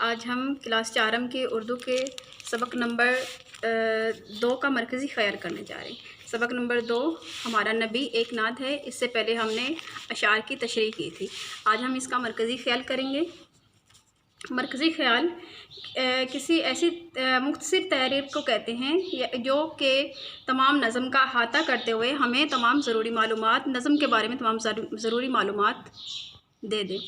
آج ہم class charm کے اردو کے سبق نمبر 2 کا مرکزی خیال کرنے جا رہے ہیں۔ سبق نمبر 2 ہمارا نبی ایک نعت ہے۔ اس سے پہلے ہم نے اشعار کی تشریح کی تھی۔ آج ہم اس کا مرکزی خیال کریں گے۔ مرکزی خیال کسی ایسی مختصر تحریر کو کہتے ہیں جو کہ تمام نظم کا احاطہ کرتے ہوئے ہمیں تمام ضروری معلومات نظم کے بارے میں تمام ضروری معلومات دے دے۔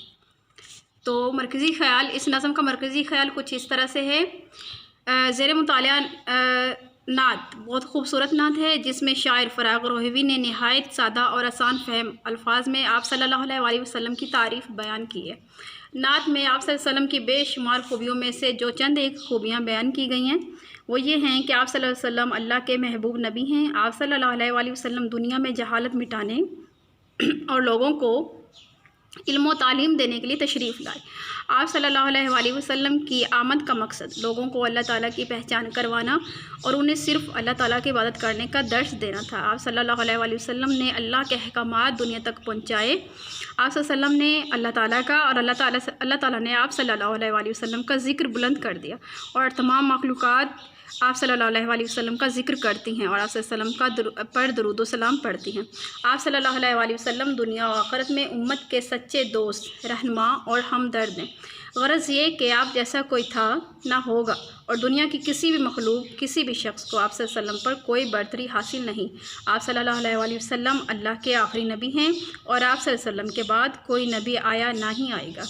تو مرکزی خیال، اس نظم کا مرکزی خیال کچھ اس طرح سے ہے۔ زیر مطالعہ نعت بہت خوبصورت نعت ہے جس میں شاعر فراغ روحوی نے نہایت سادہ اور آسان فہم الفاظ میں آپ صلی اللہ علیہ وسلم کی تعریف بیان کی ہے۔ نعت میں آپ صلی اللہ علیہ وسلم کی بے شمار خوبیوں میں سے جو چند ایک خوبیاں بیان کی گئی ہیں وہ یہ ہیں کہ آپ صلی اللہ علیہ وسلم اللہ کے محبوب نبی ہیں۔ آپ صلی اللہ علیہ وسلم دنیا میں جہالت مٹانے اور لوگوں کو علم و تعلیم دینے کے لیے تشریف لائے۔ آپ صلی اللہ علیہ وسلم کی آمد کا مقصد لوگوں کو اللہ تعالیٰ کی پہچان کروانا اور انہیں صرف اللہ تعالیٰ کی عبادت کرنے کا درس دینا تھا۔ آپ صلی اللہ علیہ وسلم نے اللہ کے احکامات دنیا تک پہنچائے۔ آپ صلی اللہ علیہ وسلم نے اللہ تعالیٰ کا اور اللہ تعالیٰ نے آپ صلی اللہ علیہ وسلم کا ذکر بلند کر دیا اور تمام مخلوقات آپ صلی اللہ علیہ وسلم کا ذکر کرتی ہیں اور آپ صلی اللہ علیہ وسلم پر درود و سلام پڑھتی ہیں۔ آپ صلی اللہ علیہ وسلم دنیا و آخرت میں امت کے سچے دوست، رہنما اور ہمدرد ہیں۔ غرض یہ کہ آپ جیسا کوئی تھا نہ ہوگا اور دنیا کی کسی بھی مخلوق، کسی بھی شخص کو آپ صلی اللہ علیہ وسلم پر کوئی برتری حاصل نہیں۔ آپ صلی اللہ علیہ وسلم اللہ کے آخری نبی ہیں اور آپ صلی اللہ علیہ وسلم کے بعد کوئی نبی آیا نہ ہی آئے گا۔